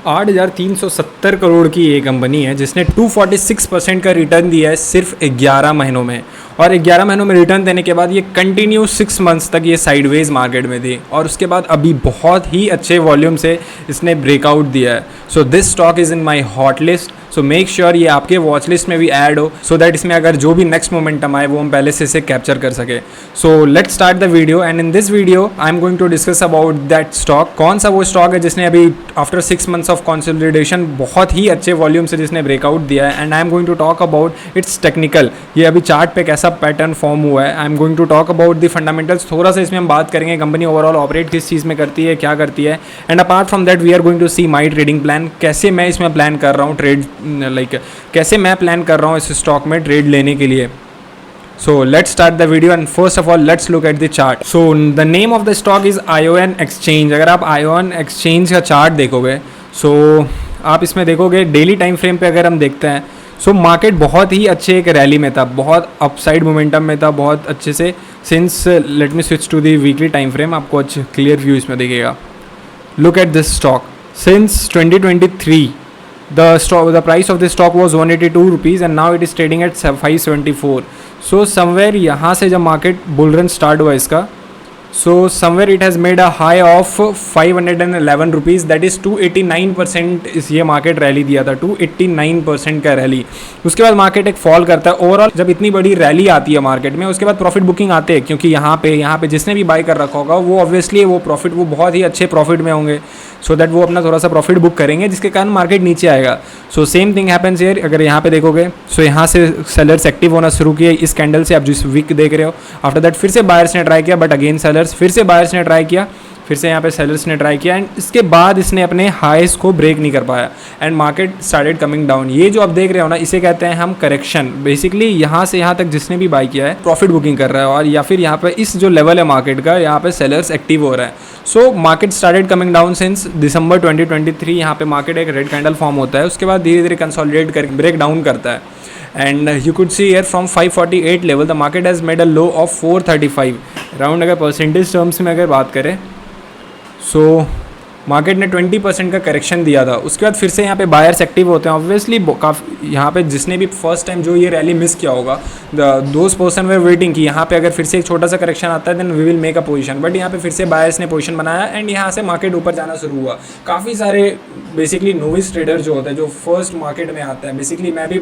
8,370 करोड़ की ये कंपनी है जिसने 246% का रिटर्न दिया है सिर्फ 11 महीनों में। और 11 महीनों में रिटर्न देने के बाद ये कंटिन्यू 6 मंथ्स तक ये साइडवेज मार्केट में थी और उसके बाद अभी बहुत ही अच्छे वॉल्यूम से इसने ब्रेकआउट दिया है। So this stock is in my hot list. So make sure ये आपके वॉच लिस्ट में भी ऐड हो सो दैट इसमें अगर जो भी नेक्स्ट मोमेंटम आए वो हम पहले से इसे कैप्चर कर सके। So let's start the video and in this video I am going to discuss about that stock. कौन सा वो स्टॉक है जिसने अभी आफ्टर 6 मंथ्स ऑफ कंसोलिडेशन बहुत ही अच्छे वॉल्यूम से जिसने ब्रेकआउट दिया है। And I am going to talk about its technical, ये अभी चार्ट पे कैसा पैटर्न फॉर्म हुआ है। I am going to talk about the fundamentals, थोड़ा सा इसमें हम बात करेंगे कंपनी ओवरऑल ऑपरेट किस चीज़ में करती है, क्या करती है। And apart from that we are going to see my trading plan, कैसे मैं इसमें प्लान कर रहा हूँ ट्रेड, कैसे मैं प्लान कर रहा हूँ इस स्टॉक में ट्रेड लेने के लिए। So let's start the video and first of all let's look at the chart. So the name of the stock is ION Exchange. अगर आप ION Exchange का चार्ट देखोगे so आप इसमें देखोगे डेली टाइम फ्रेम पे अगर हम देखते हैं सो मार्केट बहुत ही अच्छे एक रैली में था, बहुत अपसाइड मोमेंटम में था, बहुत अच्छे से। Since let me switch to the weekly time frame, आपको अच्छे क्लियर व्यू इसमें दिखेगा। Look at this stock since 2023 the price of this stock was 182 rupees and now it is trading at 574. So somewhere यहाँ से जब market bull run start हुआ इसका so somewhere it has made a high of 511 rupees, that is 289% इस ये market rally दिया था, 289% का रैली। उसके बाद मार्केट एक फॉल करता है। ओवरऑल जब इतनी बड़ी रैली आती है मार्केट में उसके बाद प्रॉफिट बुकिंग आते हैं, क्योंकि यहाँ पे जिसने भी बाई कर रखा होगा वो ऑब्वियसली वो बहुत ही अच्छे प्रॉफिट में होंगे, सो दैट वो अपना थोड़ा सा प्रॉफिट बुक करेंगे जिसके कारण मार्केट नीचे आएगा। So same thing happens here. अगर यहाँ पे देखोगे सो यहाँ से सेलर्स एक्टिव होना शुरू किए इस कैंडल से, आप जिस वीक देख रहे हो। आफ्टर दैट फिर से बायर्स ने ट्राई किया बट अगेन सेलर्स, फिर से बायर्स ने ट्राई किया, फिर से यहाँ पे सेलर्स ने ट्राई किया एंड इसके बाद इसने अपने हाईस को ब्रेक नहीं कर पाया and market started coming down. ये जो आप देख रहे हो ना इसे कहते हैं हम करेक्शन। बेसिकली यहाँ से यहाँ तक जिसने भी बाई किया है प्रॉफिट बुकिंग कर रहा है और या फिर यहाँ पे इस जो लेवल है मार्केट का यहाँ पे सेलर्स एक्टिव हो रहा है। So market started coming down since दिसंबर 2023। यहाँ पे मार्केट एक रेड कैंडल फॉर्म होता है, उसके बाद धीरे धीरे कंसोलिडेट कर ब्रेक डाउन करता है and you could see here from 548 level the market has made a low of 435 round. अगर परसेंटेज टर्म्स में अगर बात करें सो मार्केट ने 20% का करेक्शन दिया था। उसके बाद फिर से यहाँ पे बायर्स एक्टिव होते हैं ऑब्वियसली। काफ़ी यहाँ पे जिसने भी फर्स्ट टाइम जो ये रैली मिस किया होगा दोज पर्सन वे वेटिंग कि यहाँ पे अगर फिर से एक छोटा सा करेक्शन आता है then we will make a position, but यहाँ पे फिर से बायर्स ने पोजीशन बनाया एंड यहाँ से मार्केट ऊपर जाना शुरू हुआ। काफ़ी सारे बेसिकली नोविस ट्रेडर जो होता है जो फर्स्ट मार्केट में आता है, बेसिकली मैं भी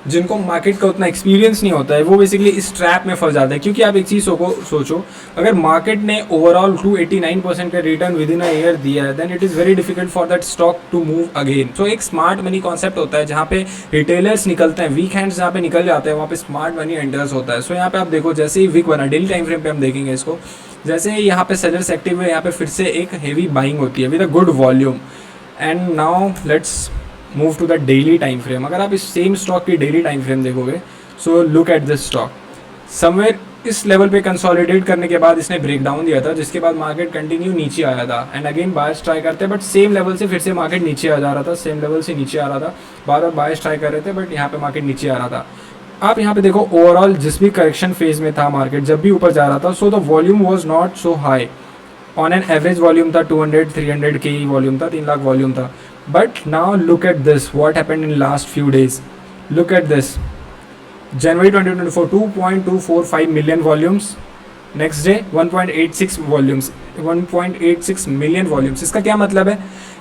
जिनको मार्केट का उतना एक्सपीरियंस नहीं होता है वो बेसिकली इस ट्रैप में फंस जाता है। क्योंकि आप एक चीज़ को सोचो, अगर मार्केट ने ओवरऑल 289% का return within a year दिया है then it is very difficult for that stock to move again. So एक स्मार्ट मनी कॉन्सेप्ट होता है जहाँ पे रिटेलर्स निकलते हैं, वीक हैंड्स जहाँ पे निकल जाते हैं वहाँ पे स्मार्ट मनी एंटर्स होता है। सो यहाँ पे आप देखो जैसे ही वीक बना डेली टाइम फ्रेम पे हम देखेंगे इसको, जैसे ही यहाँ पे सेलर्स एक्टिव है यहाँ पे फिर से एक हेवी बाइंग होती है with a good volume. And now let's move to the daily time frame. अगर आप इस सेम स्टॉक की डेली टाइम फ्रेम देखोगे so look at this stock, somewhere इस लेवल पे कंसोलिडेट करने के बाद इसने ब्रेक डाउन दिया था जिसके बाद मार्केट कंटिन्यू नीचे आया था एंड अगेन बायर्स ट्राई करते हैं बट सेम लेवल से फिर से मार्केट नीचे आ जा रहा था, सेम लेवल से नीचे आ रहा था। बार बार बायर्स ट्राई कर रहे थे बट यहाँ पे मार्केट नीचे आ रहा था। आप यहाँ पे देखो ओवरऑल जिस भी करेक्शन फेज में था मार्केट जब भी ऊपर जा रहा था so the volume was not so high. On an average volume था 200-300 के ही वॉल्यूम था, 3 लाख वॉल्यूम था। But now look at this, what happened in last few days. Look at this, January 2024 2.245 million volumes, next day 1.86 volumes, 1.86 million volumes। इसका क्या मतलब है,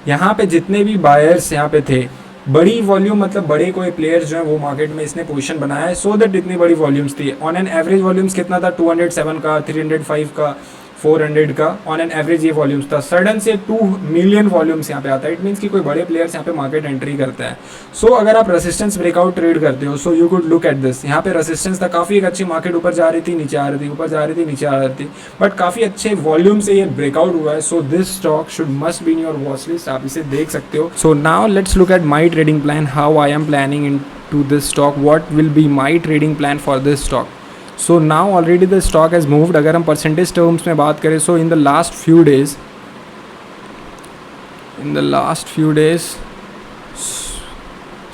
यहाँ पे जितने भी बायर्स यहाँ पे थे बड़ी वॉल्यूम मतलब बड़े कोई प्लेयर्स जो है वो मार्केट में इसने पोजीशन बनाया है सो दैट इतनी बड़ी वॉल्यूम्स थी। ऑन एन एवरेज वॉल्यूम्स कितना था 207 का, 305 का, 400 का ऑन एन एवरेज ये वॉल्यूम्स था। सडन से 2 मिलियन वॉल्यूम्स यहाँ पे आता है, इट मीन्स कि कोई बड़े प्लेयर्स यहाँ पे मार्केट एंट्री करते हैं। सो अगर आप रेसिस्टेंस ब्रेकआउट ट्रेड करते हो सो you could look at this. यहाँ पे रेसिस्टेंस था, काफ़ी एक अच्छी मार्केट ऊपर जा रही थी, नीचे आ रही थी, ऊपर जा रही थी, नीचे आ रही थी, बट काफ़ी अच्छे वॉल्यूम से ये ब्रेकआउट हुआ है। So this stock should must be in your watch list, आप इसे देख सकते हो। So now let's look at my trading plan, how I am planning into this stock, what will be my trading plan for this stock. So now already the stock has moved. अगर हम percentage terms में बात करें so in the last few days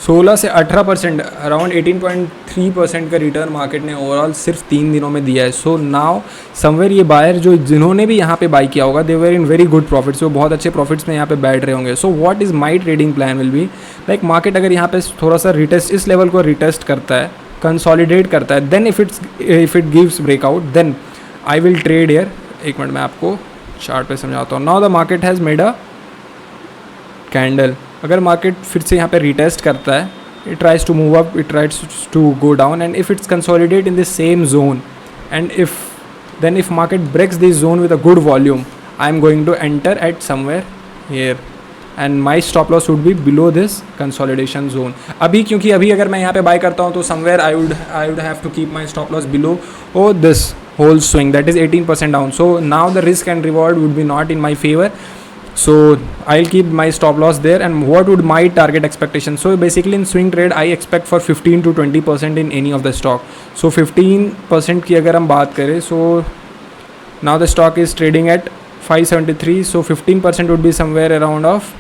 16 से 18%, around 18.3% का return market ने overall सिर्फ 3 दिनों में दिया है. सो नाउ समवेयर ये बायर जो जिन्होंने भी यहाँ पे बाई किया होगा, दे वर इन वेरी गुड प्रॉफिट्स, वो बहुत अच्छे प्रॉफिट्स में यहाँ पे बैठ रहे होंगे. So what is my trading plan will be like, market अगर यहाँ पे थोड़ा सा रिटेस्ट, इस लेवल को रिटेस्ट करता है, कंसोलिडेट करता है, then if it gives breakout, then I will trade here. एक मिनट मैं आपको चार्ट पे समझाता हूँ. Now the market has made a candle. अगर मार्केट फिर से यहाँ पे रिटेस्ट करता है, it tries to move up, it tries to go down, and if it's consolidate in the same zone, and if market breaks this zone with a good volume, I am going to enter at somewhere here, and my stop loss would be below this consolidation zone. अभी क्योंकि अभी अगर मैं यहाँ पे bye करता हूँ तो somewhere I would have to keep my stop loss below this whole swing, that is 18% down. So now the risk and reward would be not in my favor. So I'll keep my stop loss there. And what would my target expectation? So basically in swing trade I expect for 15 to 20% in any of the stock. So 15% की अगर हम बात करें, so now the stock is trading at 573, so 15% would be somewhere around of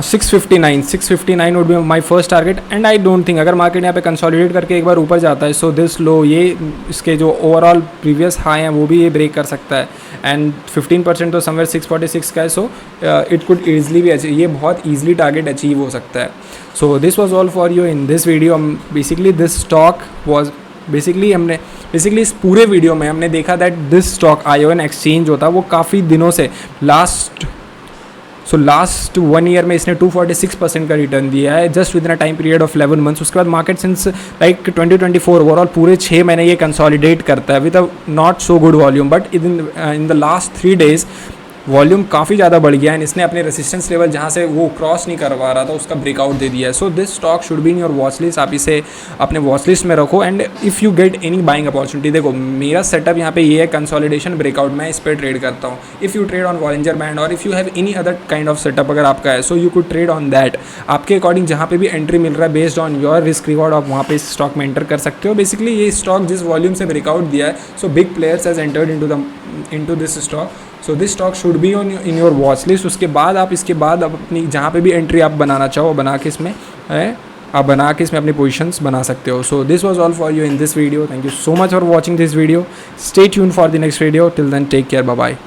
659 would be my first target. And I don't think अगर market यहाँ पे consolidate करके एक बार ऊपर जाता है, सो दिस लो, ये इसके जो ओवरऑल प्रीवियस हाई हैं वो भी ये ब्रेक कर सकता है. एंड 15% तो समवेयर 646 का है, सो इट कुड ईजिली भी अचीव, ये बहुत ईजिली टारगेट अचीव हो सकता है. So this was all for you in this video. Basically this stock was basically इस पूरे वीडियो में हमने देखा that this stock ION exchange होता है वो काफ़ी दिनों से लास्ट 1 ईयर में इसने 246% का रिटर्न दिया है just with in a time period of 11 months. उसके बाद मार्केट सिंस लाइक 2024 ओवरऑल पूरे 6 महीने ये कंसोलिडेट करता है with a not so good volume, but in the last 3 days volume काफ़ी ज़्यादा बढ़ गया है. इसने अपने रेसिस्टेंस लेवल जहाँ से वो क्रॉस नहीं करवा रहा था उसका ब्रेकआउट दे दिया है. So this stock should be in your watch list. आप इसे अपने वॉच लिस्ट में रखो. And if you get any buying opportunity, देखो मेरा सेटअप यहाँ पे ये है, कंसोलिडेशन ब्रेकआउट मैं इस पर ट्रेड करता हूँ. If you trade on Bollinger band और if you have any other kind of setup अगर आपका है, so you could trade on that. आपके अकॉर्डिंग जहाँ पे भी एंट्री मिल रहा है based on your risk reward, आप वहाँ पे इस स्टॉक में एंटर कर सकते हो. बेसिकली ये स्टॉक जिस वॉल्यूम से ब्रेकआउट दिया है, so big players has entered into this stock. So this stock should be in your watch list. उसके बाद आप इसके बाद अपनी जहाँ पे भी एंट्री आप बनाना चाहो बना के इसमें अपनी पोजीशंस बना सकते हो. So this was all for you in this video. Thank you so much for watching this video. Stay tune for the next video. Till then take care. Bye bye.